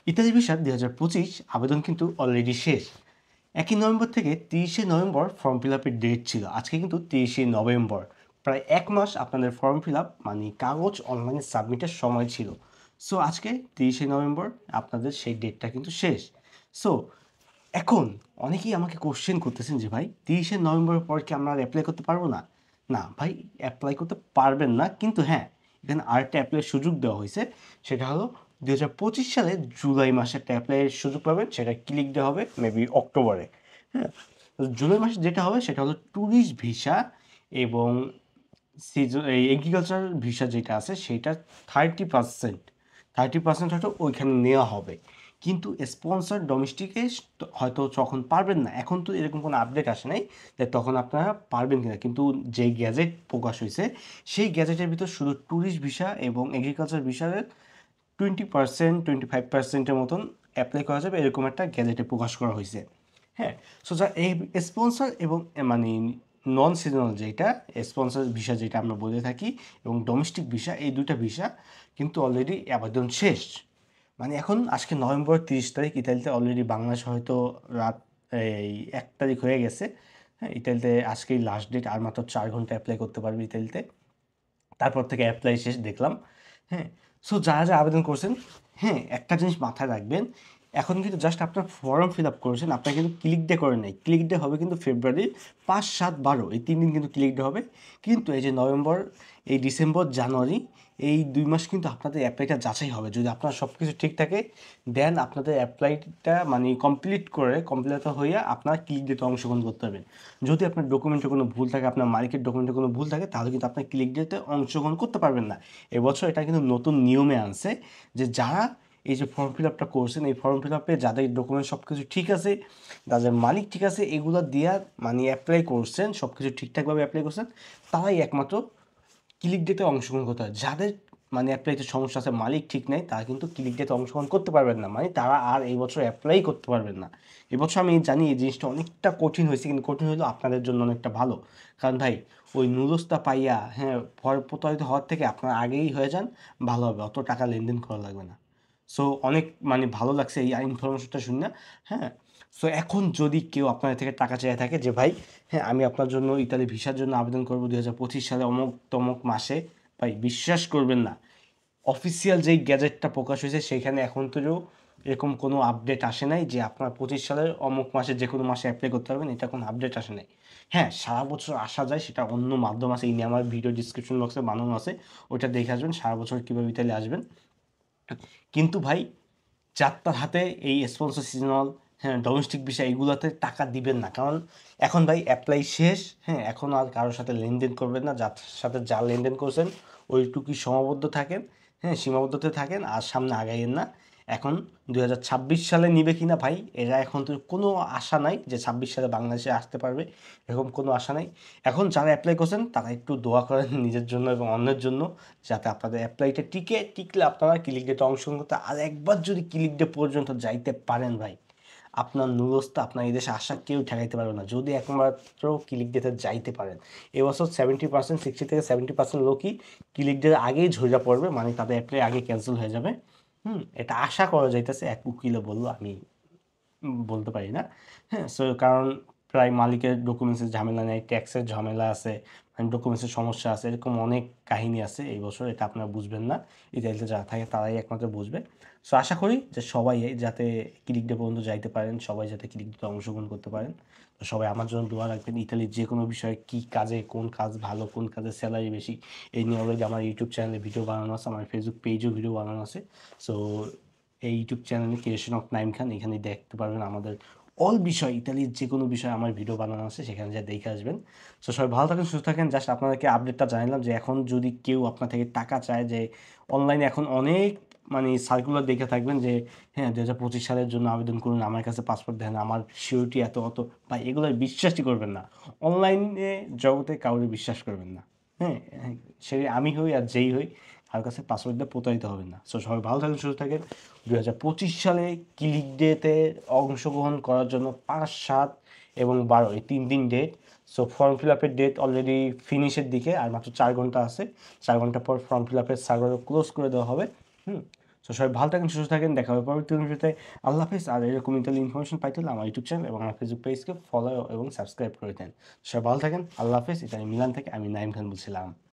Italy ভিসার 2025 আবেদন কিন্তু অলরেডি শেষ। 1 নভেম্বর থেকে 30 নভেম্বর ফর্ম ফিল আপের ডেট ছিল। আজকে কিন্তু 30 নভেম্বর। প্রায় 1 মাস আপনাদের ফর্ম ফিল আপ মানে কাগজ অনলাইনে সাবমিটের সময় ছিল। সো আজকে 30 নভেম্বর আপনাদের সেই ডেটটা কিন্তু শেষ। সো এখন অনেকেই আমাকে কোশ্চেন করতেছেন যে ভাই 30 নভেম্বরের পর কি আমরা আর অ্যাপ্লাই করতে পারবো না? না ভাই, অ্যাপ্লাই করতে পারবেন না, কিন্তু হ্যাঁ, এখানে আরেকটা অ্যাপ্লাইয়ের সুযোগ দেওয়া হয়েছে। সেটা হলো 2025 সালে জুলাই মাসে একটা অ্যাপ্লাইয়ের সুযোগ পাবেন, সেটা ক্লিক দেওয়া হবে মেবি অক্টোবরে। হ্যাঁ, তো জুলাই মাসে যেটা হবে সেটা হলো ট্যুরিস্ট ভিসা এবং এই এগ্রিকালচার ভিসা যেটা আছে সেইটা 30% হয়তো ওইখানে নেওয়া হবে। কিন্তু স্পন্সর ডোমেস্টিকে হয়তো যখন পারবেন না, এখন তো এরকম কোনো আপডেট আসে নাই যে তখন আপনারা পারবেন কিনা, কিন্তু যেই গ্যাজেট প্রকাশ হয়েছে সেই গ্যাজেটের ভিতর শুধু ট্যুরিস্ট ভিসা এবং এগ্রিকালচার ভিসার 25%-25%-এর মতন অ্যাপ্লাই করা যাবে, এরকম একটা গ্যাজেটে প্রকাশ করা হয়েছে। হ্যাঁ, সো যা এই স্পন্সর এবং মানে নন সিজনাল যেটা স্পন্সর ভিসা যেটা আমরা বলে থাকি এবং ডোমেস্টিক ভিসা, এই দুইটা ভিসা কিন্তু অলরেডি আবেদন শেষ। মানে এখন আজকে নভেম্বর 30 তারিখ, ইতালিতে অলরেডি বাংলাদেশে হয়তো রাত এই 1 তারিখ হয়ে গেছে। হ্যাঁ, ইতালিতে আজকেই লাস্ট ডেট, আর মাত্র 4 ঘন্টা অ্যাপ্লাই করতে পারবে ইতালিতে। তারপর থেকে অ্যাপ্লাই শেষ দেখলাম। হ্যাঁ, সো যারা যারা আবেদন করছেন, হ্যাঁ, একটা জিনিস মাথায় রাখবেন, এখন কিন্তু জাস্ট আপনার ফর্ম ফিল আপ করেছেন, আপনার কিন্তু ক্লিক ডে করে নেই। ক্লিক ডে হবে কিন্তু ফেব্রুয়ারি 5, 7, 12 এই 3 দিন কিন্তু ক্লিক ডে হবে। কিন্তু এই যে নভেম্বর, এই ডিসেম্বর, জানুয়ারি, এই 2 মাস কিন্তু আপনাদের অ্যাপ্লাইটা যাচাই হবে। যদি আপনার সব কিছু ঠিক থাকে, দেন আপনাদের অ্যাপ্লাইটা মানে কমপ্লিট হইয়া আপনার ক্লিক ডেতে অংশগ্রহণ করতে হবে। যদি আপনার ডকুমেন্টে কোনো ভুল থাকে, আপনার মালিকের ডকুমেন্টে কোনো ভুল থাকে, তাহলে কিন্তু আপনার ক্লিক ডেতে অংশগ্রহণ করতে পারবেন না। এবছর এটা কিন্তু নতুন নিয়মে আনছে যে যারা এই যে ফর্ম ফিল আপটা করছেন, এই ফর্ম ফিল আপে যাদের ডকুমেন্ট সব কিছু ঠিক আছে, যাদের মালিক ঠিক আছে, এগুলো দিয়া মানে অ্যাপ্লাই করছেন, সব কিছু ঠিকঠাকভাবে অ্যাপ্লাই করছেন, তারাই একমাত্র ক্লিক ডেতে অংশগ্রহণ করতে হয়। যাদের মানে অ্যাপ্লাইতে সমস্যা আছে, মালিক ঠিক নেই, তারা কিন্তু ক্লিক ডেতে অংশগ্রহণ করতে পারবেন না, মানে তারা আর এই বছর অ্যাপ্লাই করতে পারবেন না। এবছর আমি জানি এই জিনিসটা অনেকটা কঠিন হয়েছে, কিন্তু কঠিন হলেও আপনাদের জন্য অনেকটা ভালো। কারণ ভাই, ওই নুরস্তা পাইয়া হ্যাঁ প্রতারিত হওয়ার থেকে আপনারা আগেই হয়ে যান, ভালো হবে, অত টাকা লেনদেন করা লাগবে না। সো অনেক মানে ভালো লাগছে এই ইনফরমেশনটা শুনে। হ্যাঁ, সো এখন যদি কেউ আপনাদের থেকে টাকা চেয়ে থাকে যে ভাই, হ্যাঁ, আমি আপনার জন্য ইতালি ভিসার জন্য আবেদন করবো 2025 সালে অমুক তমুক মাসে, ভাই বিশ্বাস করবেন না, অফিসিয়াল যেই গ্যাজেটটা প্রকাশ হয়েছে সেখানে এখন তো এরকম কোনো আপডেট আসে নাই যে আপনার 25 সালের অমুক মাসে যে কোনো মাসে অ্যাপ্লাই করতে পারবেন, এটা কোনো আপডেট আসে নাই। হ্যাঁ, সারা বছর আসা যায়, সেটা অন্য মাধ্যম আছে, এই নিয়ে আমার ভিডিও ডিসক্রিপশন বক্সে বানানো আছে, ওটা দেখে আসবেন সারা বছর কীভাবে ইতালি আসবেন। কিন্তু ভাই, যাত্রার হাতে এই স্পন্সর সিজনাল, হ্যাঁ, ডোমেস্টিক বিষয় এগুলোতে টাকা দিবেন না, কারণ এখন ভাই অ্যাপ্লাই শেষ। হ্যাঁ, এখন আর কারোর সাথে লেনদেন করবেন না, যার সাথে যা লেনদেন করছেন ওইটুকুই সীমাবদ্ধ থাকেন। হ্যাঁ, সীমাবদ্ধতে থাকেন আর সামনে আগাইয়েন না। এখন 2026 সালে নিবে কিনা ভাই, এরা এখন তো কোনো আশা নাই যে 26 সালে বাংলাদেশে আসতে পারবে, এরকম কোনো আশা নাই। এখন যারা অ্যাপ্লাই করছেন তারা একটু দোয়া করেন নিজের জন্য এবং অন্যের জন্য, যাতে আপনাদের অ্যাপ্লাইটা টিকলে আপনারা ক্লিক ডেতে অংশগ্রহণ করতে, আর একবার যদি ক্লিক ডে পর্যন্ত যাইতে পারেন ভাই, আপনার নুরস্তা আপনার এই দেশে আসা কেউ ঠেকাইতে পারবে না, যদি একমাত্র ক্লিক ডেতে যাইতে পারেন। এবছর 70%, 60 থেকে 70% লোকই ক্লিক ডের আগেই ঝরে পড়বে, মানে তাদের অ্যাপ্লাই আগে ক্যান্সেল হয়ে যাবে। এটা আশা করা যাইতেছে, এক উকিলে বললো, আমি বলতে পারি না। হ্যাঁ, সো কারণ প্রায় মালিকের ডকুমেন্টসের ঝামেলা নেই, ট্যাক্সের ঝামেলা আছে, মানে ডকুমেন্টসের সমস্যা আছে, এরকম অনেক কাহিনী আছে এই বছর, এটা আপনারা বুঝবেন না, ইতালিতে যারা থাকে তারাই একমাত্র বুঝবে। সো আশা করি যে সবাই যাতে ক্লিক ডে পর্যন্ত যাইতে পারেন, সবাই যাতে ক্লিক ডেতে অংশগ্রহণ করতে পারেন। তো সবাই আমার জন্য দোয়া রাখবেন। ইতালির যে কোনো বিষয়ে কী কাজে কোন কাজ ভালো, কোন কাজে স্যালারি বেশি, এই নিয়ে অলরেডি আমার ইউটিউব চ্যানেলে ভিডিও বানানো আছে, আমার ফেসবুক পেজেও ভিডিও বানানো আছে। সো এই ইউটিউব চ্যানেলে ক্রিয়েশন অফ নাইম খান, এখানে দেখতে পারবেন আমাদের অল বিষয়, ইতালির যে কোনো বিষয়ে আমার ভিডিও বানানো আছে, সেখানে যা দেখে আসবেন। সো সবাই ভালো থাকেন, সুস্থ থাকেন। জাস্ট আপনাদেরকে আপডেটটা জানালাম যে এখন যদি কেউ আপনার থেকে টাকা চায়, যে অনলাইনে এখন অনেক মানে সার্কুলার দেখে থাকবেন যে হ্যাঁ 2025 সালের জন্য আবেদন করুন, আমার কাছে পাসপোর্ট দেন, আমার সিওরিটি এত অত, বা এগুলো বিশ্বাসই করবেন না। অনলাইনে জগতে কাউকে বিশ্বাস করবেন না। হ্যাঁ, সে আমি হই আর যেই হই, কার কাছে পাসওয়ার্ড দিয়ে প্রতারিত হবেন না। সো সবাই ভালো থাকেন, সুস্থ থাকেন। 2025 সালে ক্লিক ডেতে অংশগ্রহণ করার জন্য 5, 7 এবং 12 এই 3 দিন ডেট। সো ফর্ম ফিল আপের ডেট অলরেডি ফিনিশের দিকে, আর মাত্র 4 ঘন্টা আছে। 4 ঘন্টা পর ফর্ম ফিল আপের সার্ভার ক্লোজ করে দেওয়া হবে। সো সবাই ভালো থাকেন, সুস্থ থাকেন, দেখা হবে পরবর্তী ভিডিওতে। আল্লাহ হাফেজ। আর এরকম ইন্টারলি ইনফরমেশন পাইতে হলে আমার ইউটিউব চ্যানেল এবং আমার ফেসবুক পেজকে ফলো এবং সাবস্ক্রাইব করে দেন। সবাই ভালো থাকেন, আল্লাহ হাফেজ। এটা মিলান থেকে আমি নাইম খান বলছিলাম।